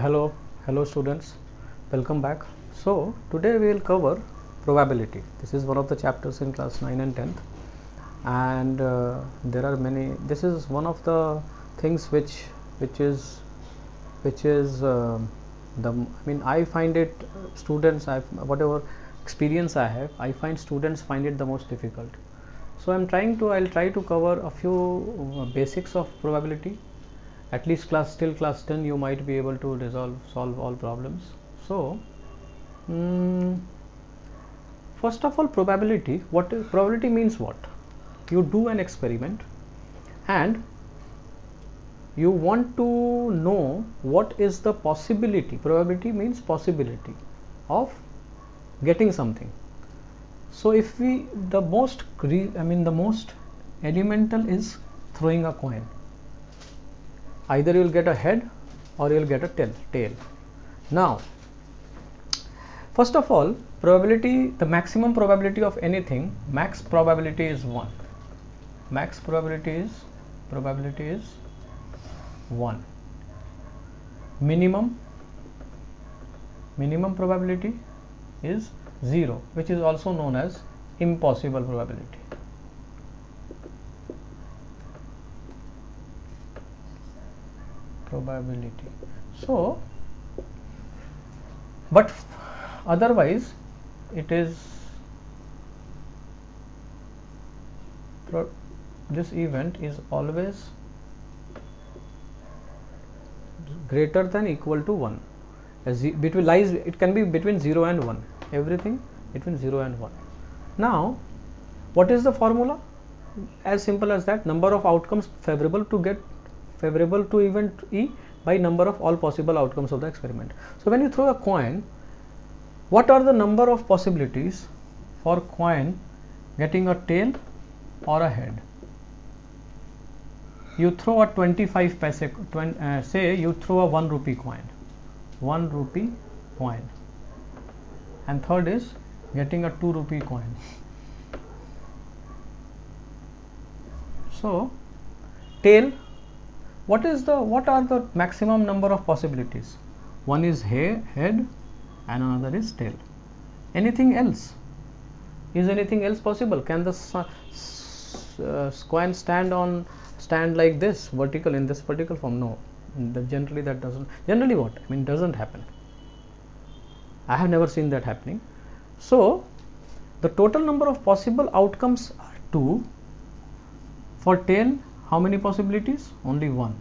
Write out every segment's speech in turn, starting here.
Hello students, welcome back. So today we will cover probability. This is one of the chapters in class 9 and 10th, and there are many. This is one of the things which is the. I mean, I find it students. Whatever experience I have, I find students find it the most difficult. So I'll try to cover a few basics of probability. At least till class 10 you might be able to solve all problems. So mm, first of all, probability means what? You do an experiment and you want to know what is the possibility. Probability means possibility of getting something. So if we the most elemental is throwing a coin. Either you will get a head or you will get a tail. Now, first of all, the maximum probability of anything, max probability is 1. Max probability is 1. Minimum probability is 0, which is also known as impossible probability. So, but otherwise it is this event is always greater than equal to 1. It can be between 0 and 1. Everything between 0 and 1. Now, what is the formula? As simple as that. Number of outcomes favorable to event E by number of all possible outcomes of the experiment. So when you throw a coin, what are the number of possibilities for coin getting a tail or a head? You throw a 25 paise say you throw a 1 rupee coin, and third is getting a 2 rupee coin. So tail, what are the maximum number of possibilities? One is head and another is tail. Anything else? Is anything else possible? Can the coin stand like this, vertical, in this vertical form? No. Generally what? I mean, doesn't happen. I have never seen that happening. So the total number of possible outcomes are 2. For tail, how many possibilities? Only 1.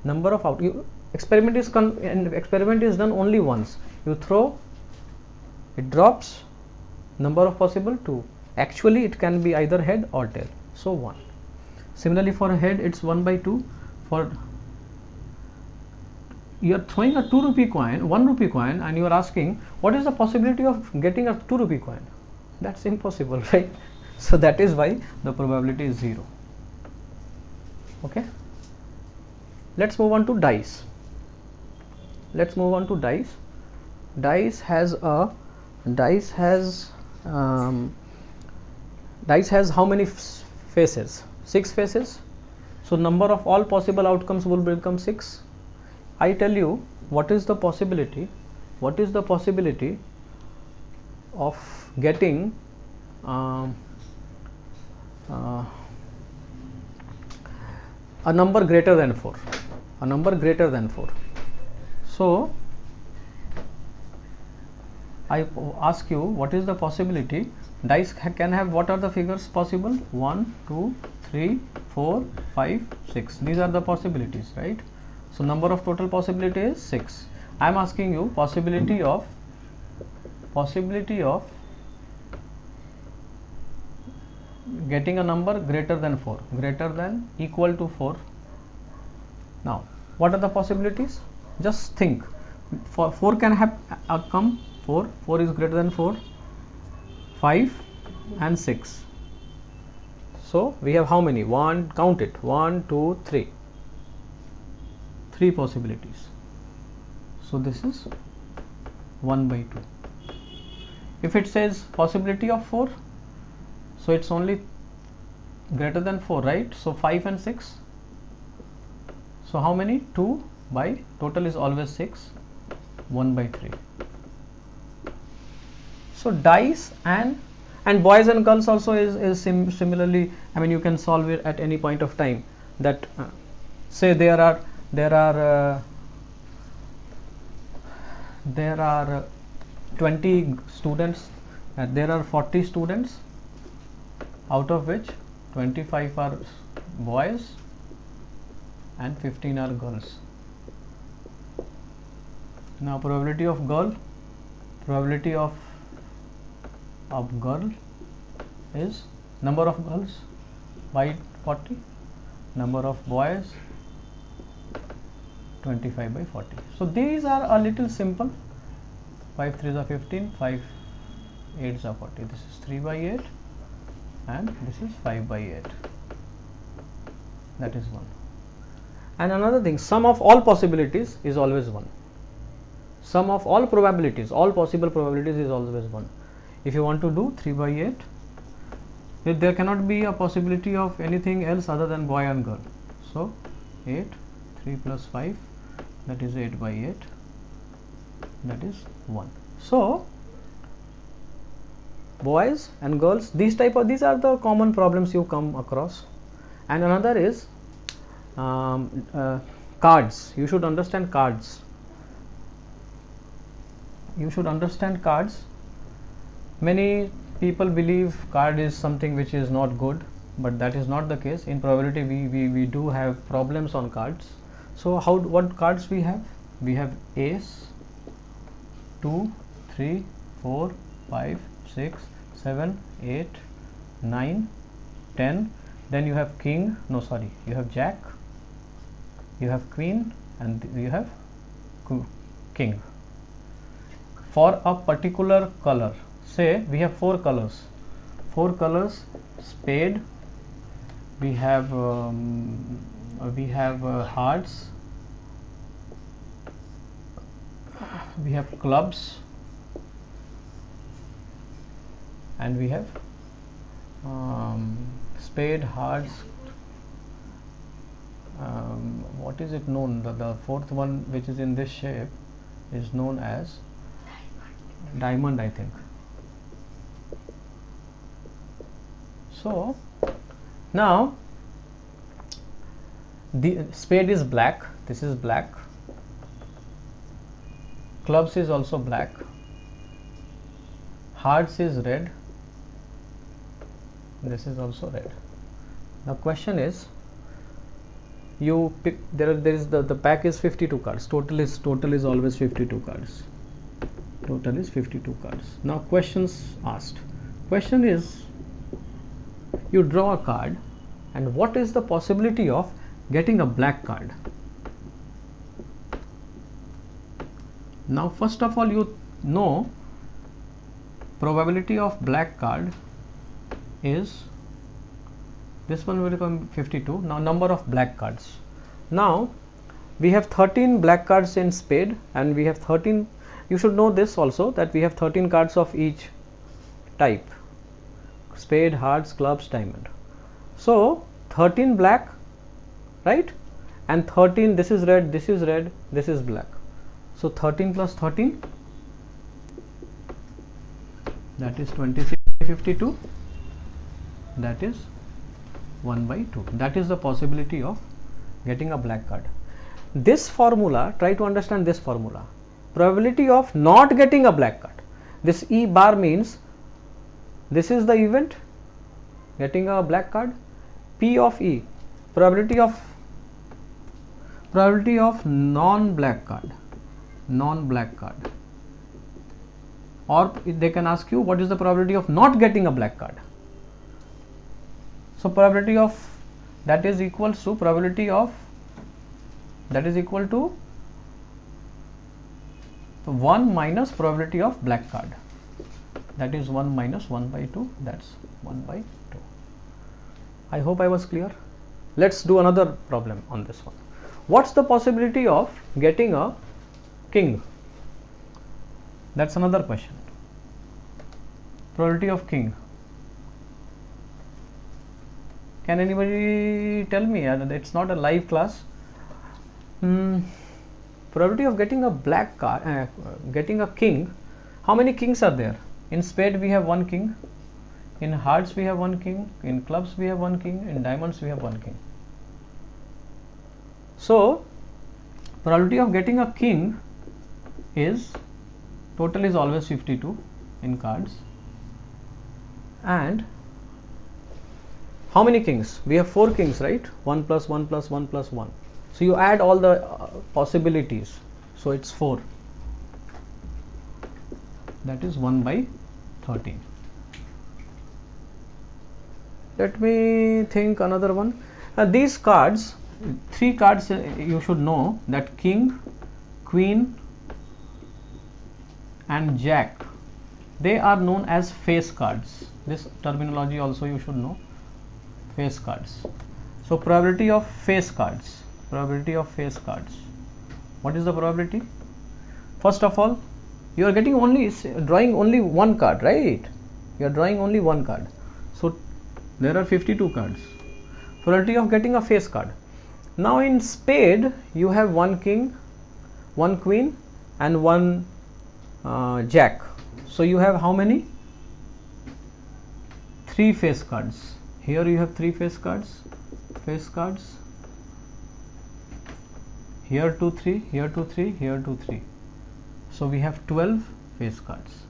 Number of experiment is done only once. You throw, it drops. Number of possible 2. Actually, it can be either head or tail. So 1. Similarly, for a head, it's 1 by 2. For you are throwing a 2 rupee coin, 1 rupee coin, and you are asking what is the possibility of getting a 2 rupee coin? That's impossible, right? So that is why the probability is 0. Okay. Let's move on to dice. Dice has how many faces? 6 faces. So number of all possible outcomes will become 6. I tell you what is the possibility of getting a number greater than 4. So I ask you, what is the possibility? Dice can have, what are the figures possible? 1, 2, 3, 4, 5, 6. These are the possibilities, right? So number of total possibility is 6. I am asking you possibility of getting a number greater than equal to 4. Now, what are the possibilities? Just think. For 4 can have outcome 4 is greater than 4, 5 and 6. So we have how many? Count it. 1, 2, 3. 3 possibilities. So this is 1 by 2. If it says possibility of 4, so it's only greater than 4, right? So 5 and 6, So how many? 2 by total is always 6, 1 by 3. So dice and boys and girls also is similarly. I mean, you can solve it at any point of time. That say there are there are 20 students, there are 40 students, out of which 25 are boys and 15 are girls. Now probability of girl is number of girls by 40, number of boys 25 by 40. So these are a little simple. 5 3s are 15, 5 8s are 40. This is 3 by 8 and this is 5 by 8. That is 1. And another thing, sum of all possibilities is always 1. Sum of all probabilities, all possible probabilities is always 1. If you want to do 3 by 8, there cannot be a possibility of anything else other than boy and girl. So 8, 3 plus 5, that is 8 by 8, that is 1. So boys and girls, these are the common problems you come across. And another is cards. You should understand cards. Many people believe card is something which is not good, but that is not the case. In probability we do have problems on cards. So what cards we have? We have ace, 2, 3, 4, 5, 6, 7, 8, 9, 10. Then you have king, no sorry, you have jack, you have queen, and you have king. For a particular color, say we have 4 colors, spade, we have hearts, we have clubs, and we have spade, hearts, what is it known, the fourth one which is in this shape is known as diamond, I think. So now the spade is black, this is black, clubs is also black, hearts is red, this is also red. Now question is, you pick, there is the pack is 52 cards, total is always 52 cards, total is 52 cards. Now questions asked, question is, you draw a card and what is the possibility of getting a black card? Now first of all, you know probability of black card is, this one will become 52. Now number of black cards. Now we have 13 black cards in spade and we have 13, you should know this also, that we have 13 cards of each type, spade, hearts, clubs, diamond. So 13 black, right, and 13, this is red, this is red, this is black. So 13 plus 13, that is 26 by 52, that is 1 by 2. That is the possibility of getting a black card. This formula, try to understand this formula. Probability of not getting a black card. This E bar means this is the event, getting a black card. P of E, probability of non-black card, or they can ask you what is the probability of not getting a black card. So probability of that is equals to probability of that is equal to 1 minus probability of black card, that is 1 minus 1 by 2, that's 1 by 2. I hope I was clear. Let's do another problem on this one. What's the possibility of getting a king? That's another question. Probability of king. Can anybody tell me? It's not a live class. Probability of getting a black card, getting a king. How many kings are there? In spade we have one king, in hearts we have one king, in clubs we have one king, in diamonds we have one king. So probability of getting a king is total is always 52 in cards. And how many kings? We have 4 kings, right? 1 plus 1 plus 1 plus 1. So you add all the possibilities. So it's 4. That is 1 by 13. Let me think another one. These cards, 3 cards you should know, that king, queen and jack, they are known as face cards. This terminology also you should know. Face cards. So probability of face cards. Probability of face cards. What is the probability? First of all, you are getting drawing only one card, right? You are drawing only one card. So there are 52 cards. Probability of getting a face card. Now in spade, you have one king, one queen, and one jack. So you have how many? 3 face cards. Here you have 3 face cards. Here 2, 3, here 2, 3, here 2, 3. So we have 12 face cards.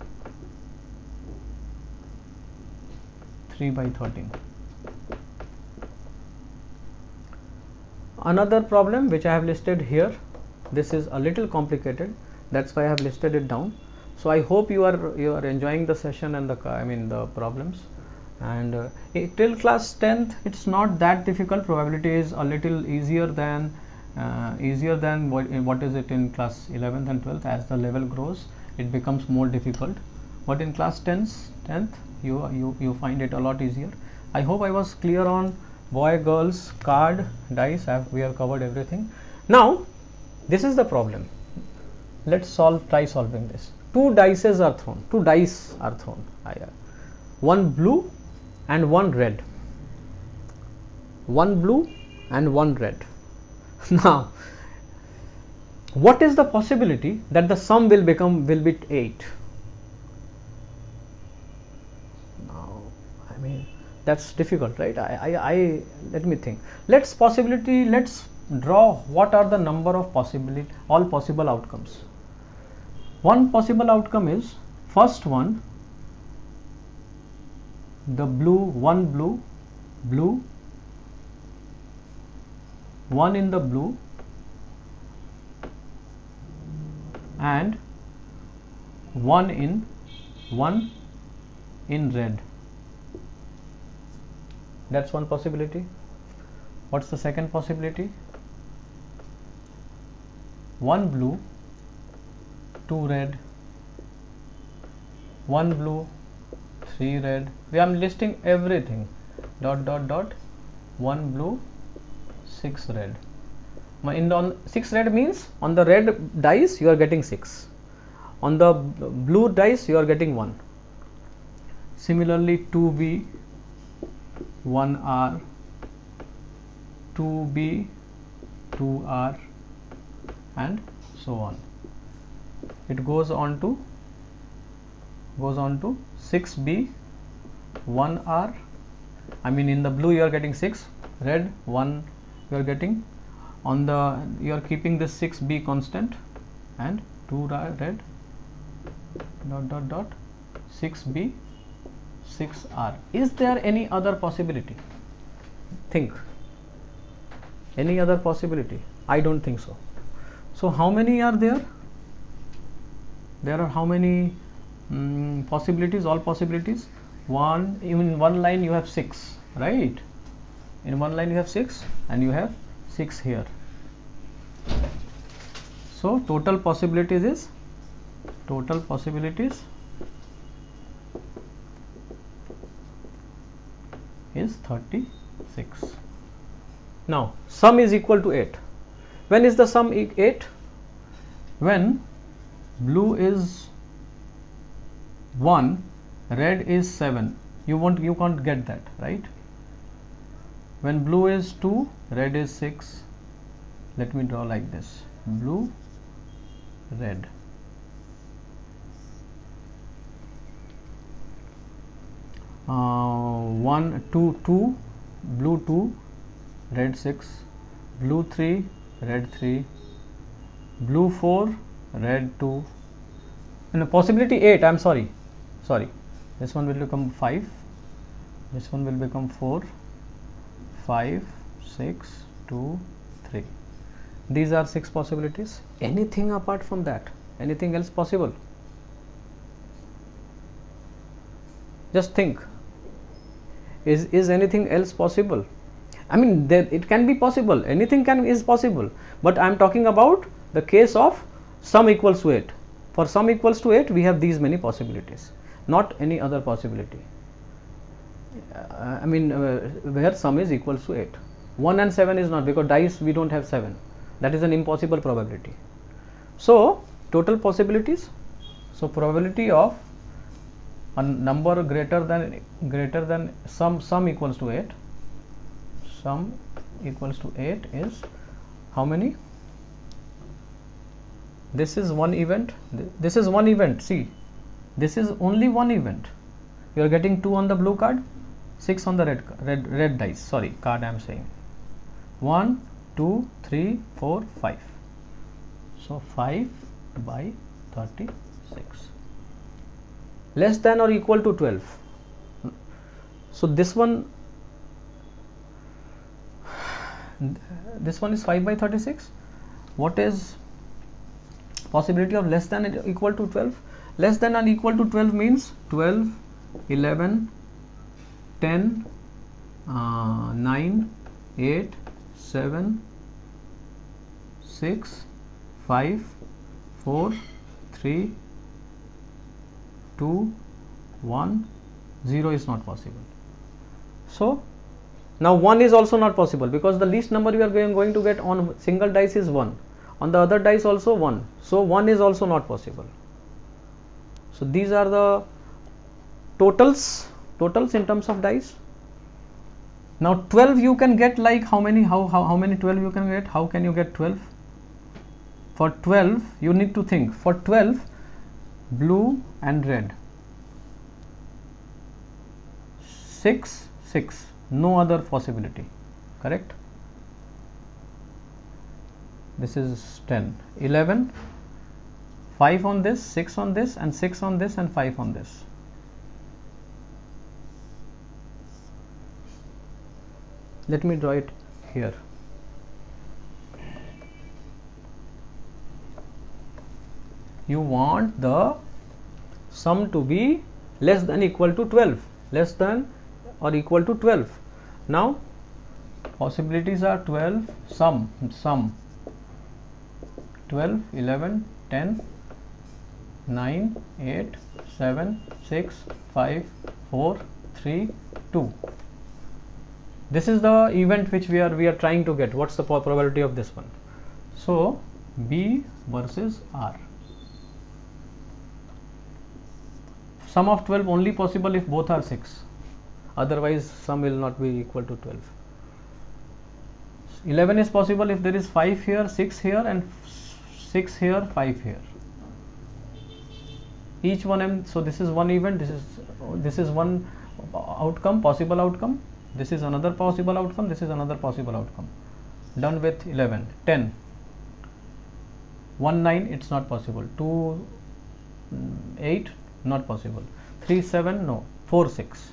3 by 13. Another problem which I have listed here, this is a little complicated, that's why I have listed it down. So I hope you are enjoying the session and the problems. And till class 10th it's not that difficult. Probability is a little easier than what is it in class 11th and 12th. As the level grows, it becomes more difficult, but in class 10th you find it a lot easier. I hope I was clear on boy, girls, card, dice. We have covered everything. Now this is the problem. Let's try solving this. 2 dice are thrown. One blue and one red. One blue and one red. Now, what is the possibility that the sum will be 8? Now, that's difficult, right? Let me think. Let's draw what are the number of all possible outcomes. One possible outcome is, first one, the blue, one in the blue and one in red. That's one possibility. What's the second possibility? One blue, 2 red, 1 blue, 3 red. I am listing everything. ... 1 blue, 6 red. On 6 red means on the red dice you are getting 6. On the blue dice you are getting 1. Similarly 2B, 1R, 2B, 2R, and so on. It goes on to 6B, 1R. In the blue you are getting 6, red 1 you are getting. You are keeping this 6B constant and 2 red, ... 6B, 6R. Is there any other possibility? Think. Any other possibility? I don't think so. So how many are there? There are how many possibilities? All possibilities. In one line you have 6, right? In one line you have 6 and you have 6 here. So total possibilities is 36. Now sum is equal to 8. When is the sum 8? When blue is 1, red is 7. You can't get that, right? When blue is 2, red is 6, let me draw like this: blue, red. One, two, two, blue 2, red 6, blue 3, red 3, blue 4, red 2, and possibility 8. I'm sorry, this one will become 5, this one will become 4, 5, 6, 2, 3. These are 6 possibilities. Anything apart from that? Anything else possible? Just think. Is anything else possible? I mean, it can be possible. Anything is possible. But I am talking about the case of sum equals to 8. For sum equals to 8, we have these many possibilities, not any other possibility. I mean, where sum is equals to 8. 1 and 7 is not, because dice we don't have 7. That is an impossible probability. So total possibilities. So probability of a number greater than sum equals to 8. Sum equals to 8 is how many? This is one event. This is one event. See, this is only one event. You are getting 2 on the blue card, 6 on the red dice. Sorry, card I am saying. 1, 2, 3, 4, 5. So 5 by 36. Less than or equal to 12. So this one is 5 by 36. What is possibility of less than or equal to 12? Less than or equal to 12 means 12, 11, 10, 9, 8, 7, 6, 5, 4, 3, 2, 1, 0 is not possible. So now 1 is also not possible, because the least number you are going to get on single dice is 1. On the other dice also 1. So 1 is also not possible. So these are the totals in terms of dice. Now 12 you can get like how many? How many 12 you can get? How can you get 12? For 12 you need to think. For 12, blue and red, 6, 6, no other possibility, correct? This is 10, 11, 5 on this, 6 on this, and 6 on this, and 5 on this. Let me draw it here. You want the sum to be less than equal to 12, less than or equal to 12. Now possibilities are 12, sum 12, 11, 10, 9, 8, 7, 6, 5, 4, 3, 2. This is the event which we are trying to get. What's the probability of this one? So B versus R. Sum of 12 only possible if both are 6. Otherwise sum will not be equal to 12. 11 is possible if there is 5 here, 6 here, and 6 here, 5 here. Each one, so this is one event, this is one outcome, possible outcome. This is another possible outcome, this is another possible outcome. Done with 11. 10, 1, 9, it's not possible. 2, 8, not possible. 3, 7, no. 4, 6,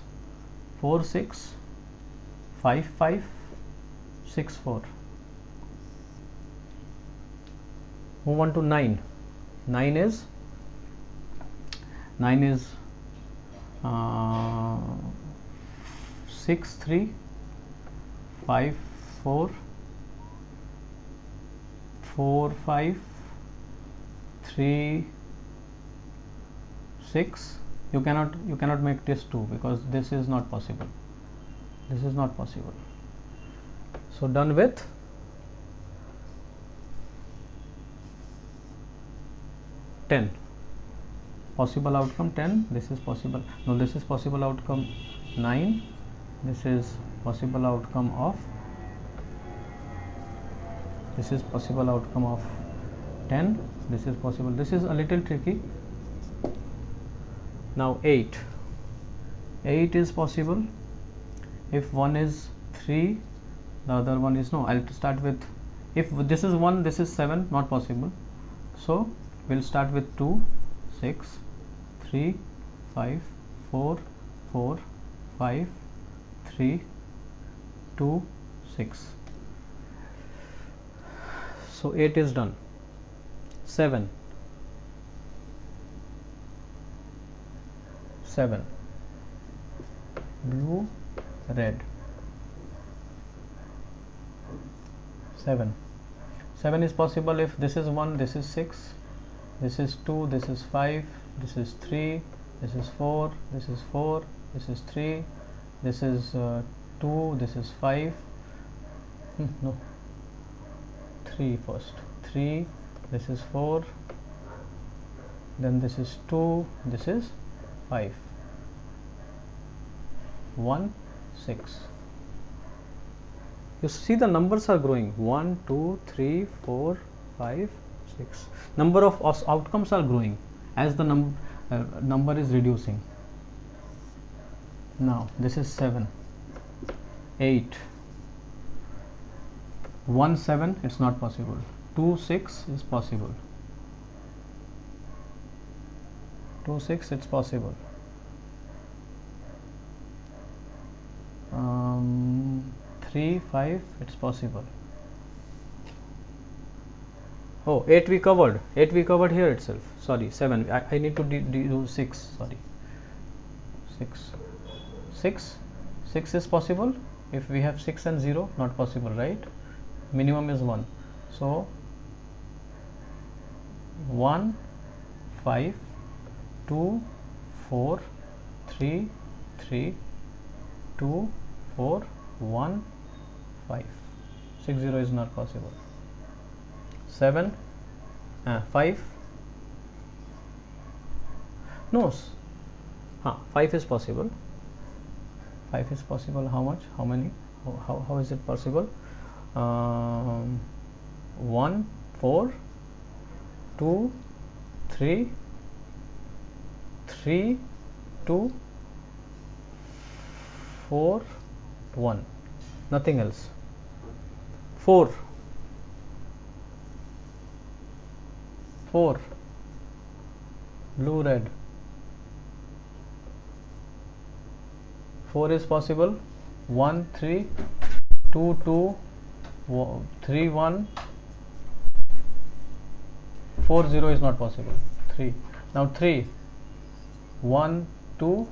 4, 6, 5, 5, 6, 4. Move on to 9. 9 is 6, 3, 5, 4, 4, 5, 3, 6. You cannot make this 2 because this is not possible. This is not possible. So done with 10. Possible outcome 10. This is possible. No, this is possible outcome 9. This is possible outcome of This is possible outcome of 10. This is possible. This is a little tricky. Now 8. 8 is possible if one is 3, the other one is no. I'll start with, if this is 1, this is 7, not possible. So we'll start with 2, 6, 3, 5, 4, 4, 5, 3, 2, 6. So 8 is done. 7. 7. Blue, red. 7. 7 is possible if this is 1, this is 6, this is 2, this is 5, this is 3, this is 4, this is 4, this is 3, this is 2, this is 5. No, 3 first. 3, this is 4, then this is 2, this is 5. 1, 6. You see the numbers are growing. 1, 2, 3, 4, 5, 6. Number of outcomes are growing as the number is reducing. Now this is 7, 8, 1, 7, it's not possible. 2, 6 is possible. 2, 6, it's possible. 3, 5, it's possible. Oh, 8 we covered. 8 we covered here itself. Sorry, 7. I need to do 6. Sorry. 6. 6. 6 is possible. If we have 6 and 0, not possible, right? Minimum is 1. So 1, 5, 2, 4, 3, 3, 2, 4, 1, 5. 6, 0 is not possible. 7, 5. No, 5 is possible. 5 is possible. How much? How many? How is it possible? 1, 4, 2, 3, 3, 2, 4, 1. Nothing else. 4, 4, blue, red. 4 is possible. 1, 3, 2, 2, 3, 1, 4, 0 is not possible. 3. Now 3, 1, 2,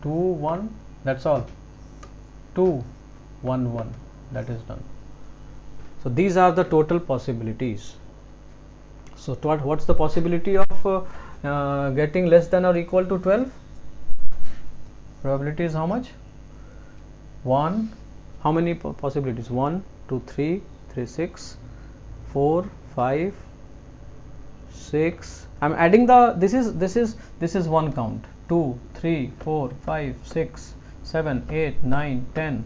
2, 1, that's all. 2, 1, 1, that is done. So these are the total possibilities. So what's the possibility of getting less than or equal to 12? Probability is how much? 1. How many possibilities? 1, 2, 3, 3, 6, 4, 5, 6. I'm adding the this is one count. 2, 3, 4, 5, 6, 7, 8, 9, 10,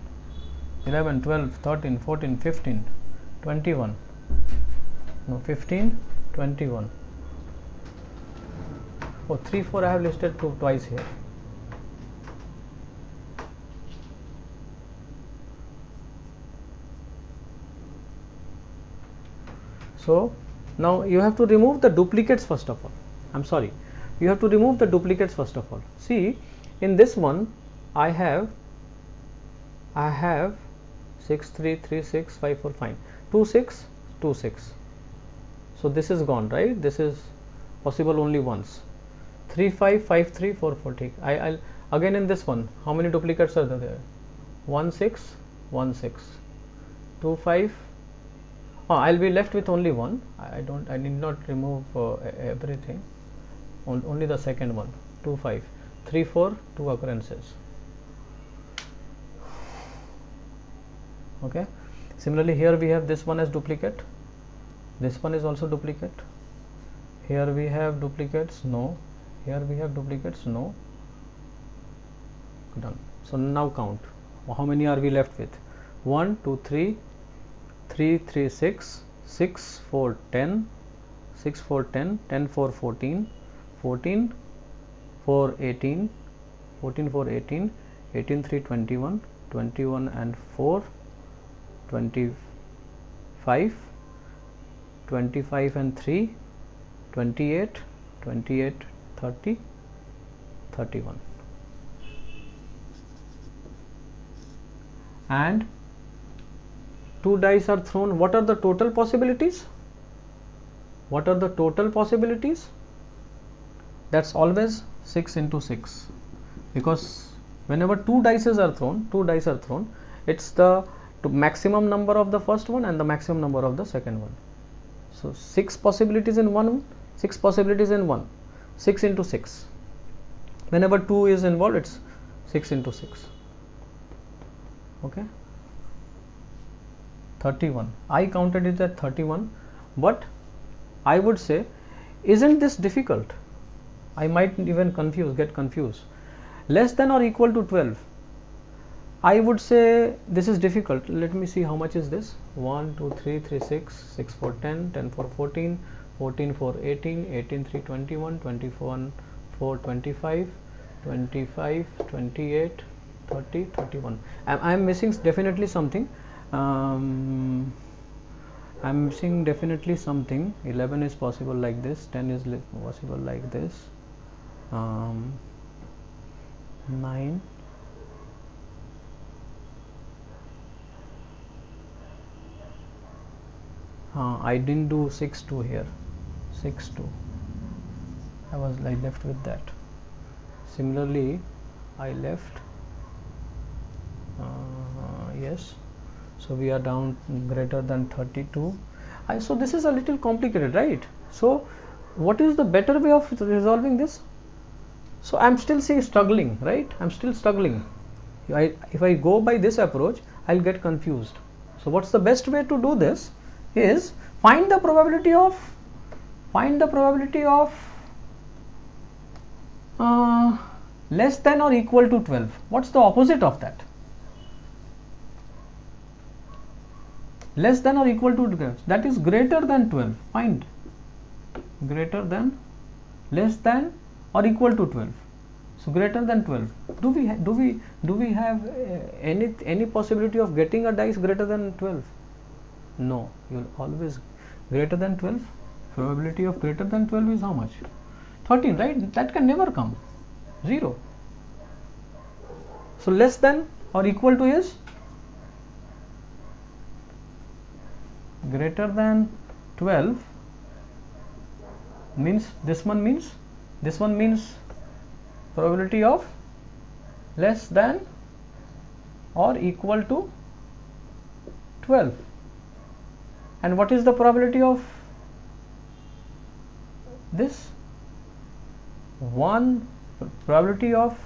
11, 12, 13, 14, 15, 21. No, 15, 21. Oh, 3, 4 I have listed twice here. So now you have to remove the duplicates first of all. I'm sorry, you have to remove the duplicates first of all. See, in this one I have 6, 3, 3, 6, 5, 4, fine. 2, 6, 2, 6. So this is gone, right? This is possible only once. 3, 5, 5, 3, 4, 4. I'll again in this one. How many duplicates are there? 1, 6, 1, 6, 2, 5. I'll be left with only one. I need not remove everything. Only the second one. 2, 5, 3, 4. 2 occurrences. Okay. Similarly, here we have this one as duplicate. This one is also duplicate. Here we have duplicates. No. Here we have duplicates. No. Done. So now count. How many are we left with? 1, 2, 3, 3 3 6, 6 4 10, 6 4 10, 10 4 14, 14 4 18, 14 4 18, 18 3 21, 21 and 4 25, 25 and 3 28, 28 30, 31. And 2 dice are thrown. What are the total possibilities? What are the total possibilities? That's always 6 into 6, because whenever 2 dice are thrown, it's the maximum number of the first one and the maximum number of the second one. So 6 possibilities in one, 6 possibilities in one, 6 into 6. Whenever 2 is involved, it's 6 into 6. Okay, 31. I counted it at 31, but I would say, isn't this difficult? I might even get confused. Less than or equal to 12. I would say this is difficult. Let me see how much is this. 1 2 3 3 6, 6 4 10, 10 4 14, 14 4 18, 18 3 21, 21 4 25, 25 28, 30, 31. I am missing definitely something. I'm missing definitely something. 11 is possible like this, 10 is possible like this, 9, I didn't do 6 2 here, 6 2, I was left with that. Similarly, I left yes, so we are down greater than 32. So this is a little complicated, right? So what is the better way of resolving this? So I'm still struggling, right? I'm still struggling. If I go by this approach, I'll get confused. So what's the best way to do this is find the probability of less than or equal to 12. What's the opposite of that? Less than or equal to 12, that is greater than 12. Find greater than, less than or equal to 12. So greater than 12. Do we have any possibility of getting a dice greater than 12? No. You'll always greater than 12. Probability of greater than 12 is how much? 13, right? That can never come. 0. So less than or equal to is greater than 12 means this one means probability of less than or equal to 12. And what is the probability of this? Probability of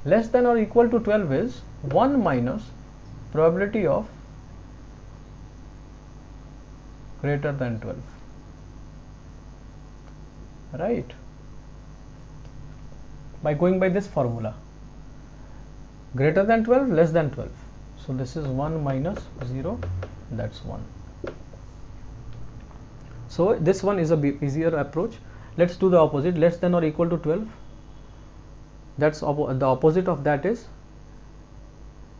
less than or equal to 12 is 1 minus probability of greater than 12, right? By going by this formula, greater than 12, less than 12. So this is 1 minus 0, that's 1. So this one is a easier approach. Let's do the opposite. Less than or equal to 12. That's the opposite of that is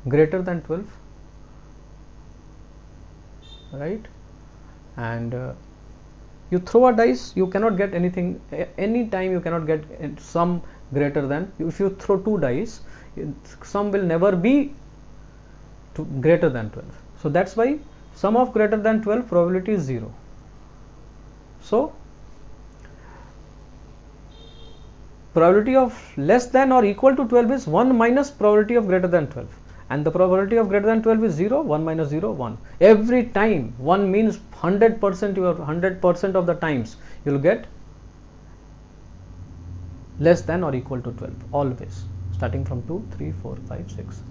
greater than 12, right? And you throw a dice, you cannot get anything. Any time you cannot get some greater than. If you throw 2 dice, sum will never be greater than 12. So that's why sum of greater than 12 probability is 0. So probability of less than or equal to 12 is 1 minus probability of greater than 12, and the probability of greater than 12 is 0. 1 minus 0, 1. Every time 1 means 100%, you have 100% of the times you will get less than or equal to 12, always, starting from 2 3 4 5 6.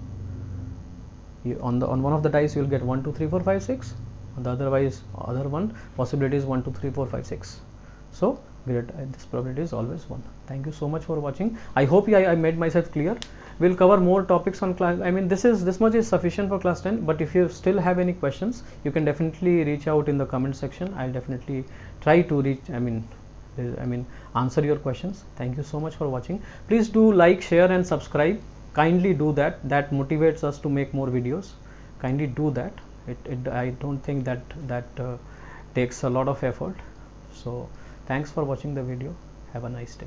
On one of the dice you will get 1 2 3 4 5 6, on the other one possibility is 1 2 3 4 5 6. So great, this probability is always 1. Thank you so much for watching. I hope I made myself clear. We'll cover more topics on class. I mean, this much is sufficient for class 10, but if you still have any questions, you can definitely reach out in the comment section. I'll definitely try to reach, answer your questions. Thank you so much for watching. Please do like, share and subscribe. Kindly do that. That motivates us to make more videos. Kindly do that. I don't think that takes a lot of effort. So thanks for watching the video. Have a nice day.